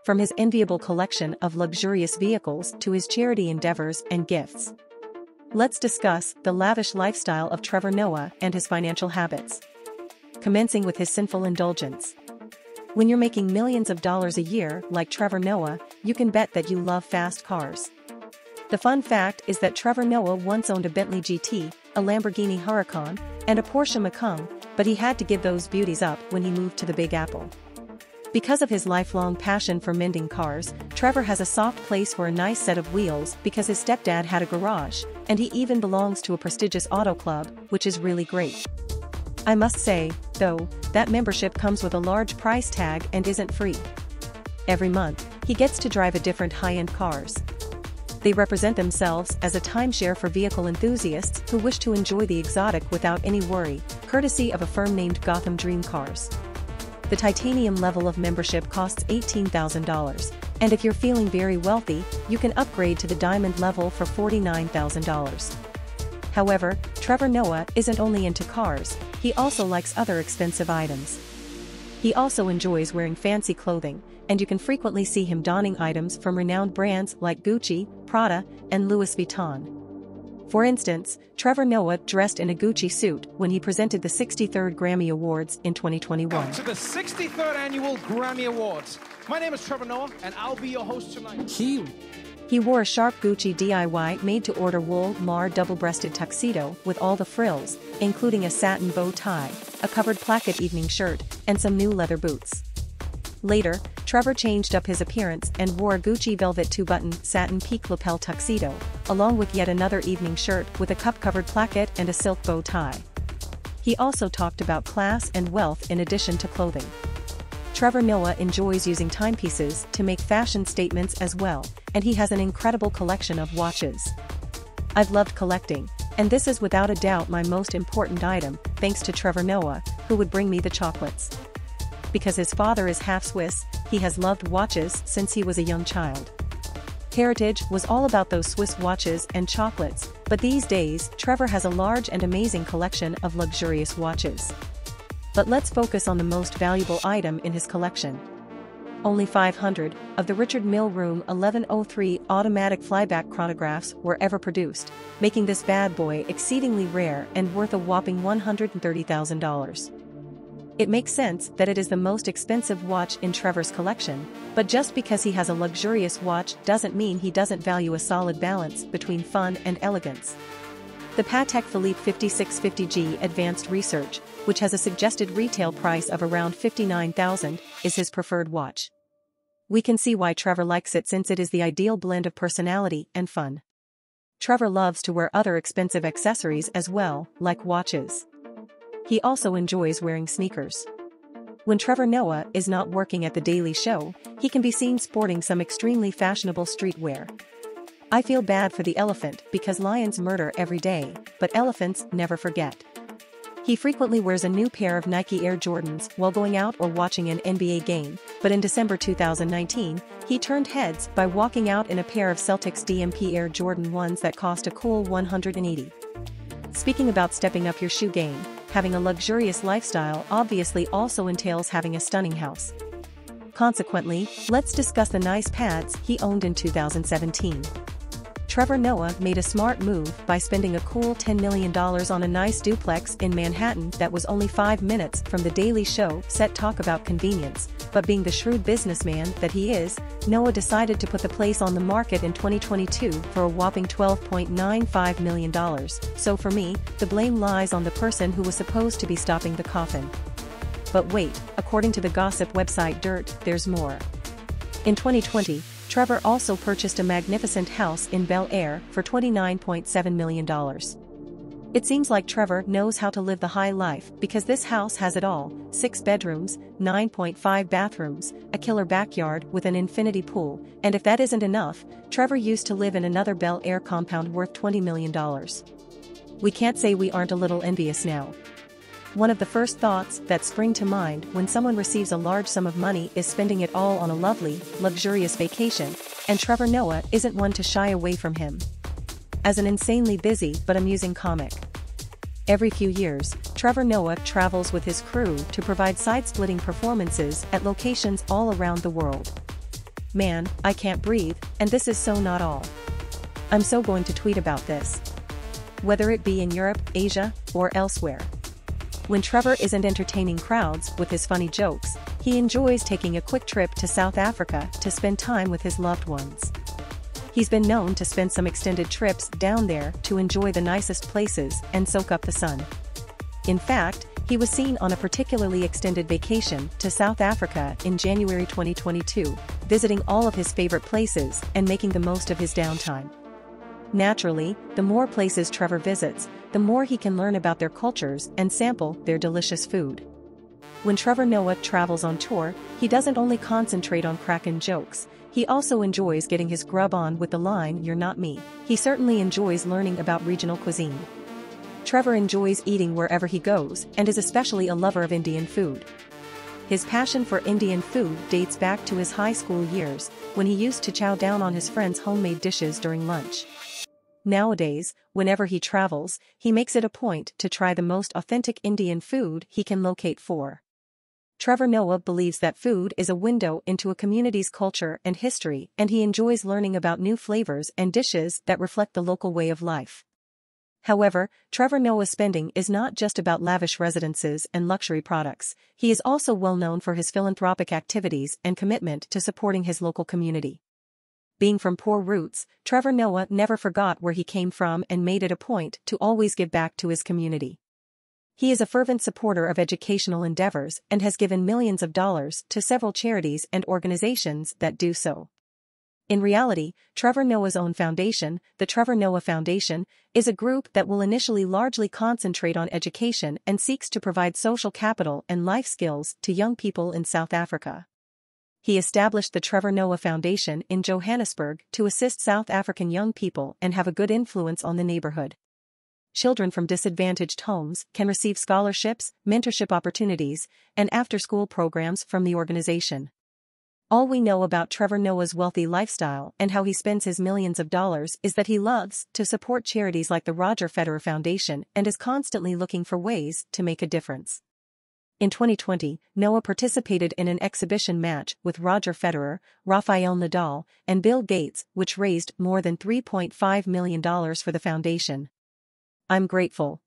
from his enviable collection of luxurious vehicles to his charity endeavors and gifts. Let's discuss the lavish lifestyle of Trevor Noah and his financial habits. Commencing with his sinful indulgence. When you're making millions of dollars a year like Trevor Noah, you can bet that you love fast cars. The fun fact is that Trevor Noah once owned a Bentley GT, a Lamborghini Huracan, and a Porsche Macan, but he had to give those beauties up when he moved to the Big Apple. Because of his lifelong passion for mending cars, Trevor has a soft place for a nice set of wheels because his stepdad had a garage, and he even belongs to a prestigious auto club, which is really great. I must say, though, that membership comes with a large price tag and isn't free. Every month, he gets to drive a different high-end cars. They represent themselves as a timeshare for vehicle enthusiasts who wish to enjoy the exotic without any worry, courtesy of a firm named Gotham Dream Cars. The titanium level of membership costs $18,000, and if you're feeling very wealthy, you can upgrade to the diamond level for $49,000. However, Trevor Noah isn't only into cars, he also likes other expensive items. He also enjoys wearing fancy clothing, and you can frequently see him donning items from renowned brands like Gucci, Prada, and Louis Vuitton. For instance, Trevor Noah dressed in a Gucci suit when he presented the 63rd Grammy Awards in 2021. Welcome to the 63rd Annual Grammy Awards. My name is Trevor Noah, and I'll be your host tonight. He wore a sharp Gucci DIY made-to-order wool mar double-breasted tuxedo with all the frills, including a satin bow tie, a covered placket evening shirt, and some new leather boots. Later, Trevor changed up his appearance and wore a Gucci velvet two-button satin peak lapel tuxedo, along with yet another evening shirt with a cup-covered placket and a silk bow tie. He also talked about class and wealth in addition to clothing. Trevor Noah enjoys using timepieces to make fashion statements as well, and he has an incredible collection of watches. I've loved collecting, and this is without a doubt my most important item, thanks to Trevor Noah, who would bring me the chocolates. Because his father is half Swiss, he has loved watches since he was a young child. Heritage was all about those Swiss watches and chocolates, but these days Trevor has a large and amazing collection of luxurious watches. But let's focus on the most valuable item in his collection. Only 500 of the Richard Mille Room 1103 automatic flyback chronographs were ever produced, making this bad boy exceedingly rare and worth a whopping $130,000. It makes sense that it is the most expensive watch in Trevor's collection, but just because he has a luxurious watch doesn't mean he doesn't value a solid balance between fun and elegance. The Patek Philippe 5650G Advanced Research, which has a suggested retail price of around $59,000, is his preferred watch. We can see why Trevor likes it since it is the ideal blend of personality and fun. Trevor loves to wear other expensive accessories as well, like watches. He also enjoys wearing sneakers. When Trevor Noah is not working at The Daily Show, he can be seen sporting some extremely fashionable streetwear. I feel bad for the elephant because lions murder every day, but elephants never forget. He frequently wears a new pair of Nike Air Jordans while going out or watching an NBA game, but in December 2019, he turned heads by walking out in a pair of Celtics DMP Air Jordan 1s that cost a cool $180. Speaking about stepping up your shoe game, having a luxurious lifestyle obviously also entails having a stunning house. Consequently, let's discuss the nice pads he owned in 2017. Trevor Noah made a smart move by spending a cool $10 million on a nice duplex in Manhattan that was only 5 minutes from The Daily Show set. Talk about convenience, but being the shrewd businessman that he is, Noah decided to put the place on the market in 2022 for a whopping $12.95 million. So for me, the blame lies on the person who was supposed to be stopping the coffin. But wait, according to the gossip website Dirt, there's more. In 2020, Trevor also purchased a magnificent house in Bel Air for $29.7 million. It seems like Trevor knows how to live the high life because this house has it all: 6 bedrooms, 9.5 bathrooms, a killer backyard with an infinity pool, and if that isn't enough, Trevor used to live in another Bel Air compound worth $20 million. We can't say we aren't a little envious now. One of the first thoughts that spring to mind when someone receives a large sum of money is spending it all on a lovely, luxurious vacation, and Trevor Noah isn't one to shy away from him. As an insanely busy but amusing comic. Every few years, Trevor Noah travels with his crew to provide side-splitting performances at locations all around the world. Man, I can't breathe, and this is so not all. I'm so going to tweet about this. Whether it be in Europe, Asia, or elsewhere. When Trevor isn't entertaining crowds with his funny jokes, he enjoys taking a quick trip to South Africa to spend time with his loved ones. He's been known to spend some extended trips down there to enjoy the nicest places and soak up the sun. In fact, he was seen on a particularly extended vacation to South Africa in January 2022, visiting all of his favorite places and making the most of his downtime. Naturally, the more places Trevor visits, the more he can learn about their cultures and sample their delicious food. When Trevor Noah travels on tour, he doesn't only concentrate on cracking jokes, he also enjoys getting his grub on with the line "You're not me." He certainly enjoys learning about regional cuisine. Trevor enjoys eating wherever he goes and is especially a lover of Indian food. His passion for Indian food dates back to his high school years, when he used to chow down on his friends' homemade dishes during lunch. Nowadays, whenever he travels, he makes it a point to try the most authentic Indian food he can locate for. Trevor Noah believes that food is a window into a community's culture and history, and he enjoys learning about new flavors and dishes that reflect the local way of life. However, Trevor Noah's spending is not just about lavish residences and luxury products. He is also well known for his philanthropic activities and commitment to supporting his local community. Being from poor roots, Trevor Noah never forgot where he came from and made it a point to always give back to his community. He is a fervent supporter of educational endeavors and has given millions of dollars to several charities and organizations that do so. In reality, Trevor Noah's own foundation, the Trevor Noah Foundation, is a group that will initially largely concentrate on education and seeks to provide social capital and life skills to young people in South Africa. He established the Trevor Noah Foundation in Johannesburg to assist South African young people and have a good influence on the neighborhood. Children from disadvantaged homes can receive scholarships, mentorship opportunities, and after-school programs from the organization. All we know about Trevor Noah's wealthy lifestyle and how he spends his millions of dollars is that he loves to support charities like the Roger Federer Foundation and is constantly looking for ways to make a difference. In 2020, Noah participated in an exhibition match with Roger Federer, Rafael Nadal, and Bill Gates, which raised more than $3.5 million for the foundation. "I'm grateful,"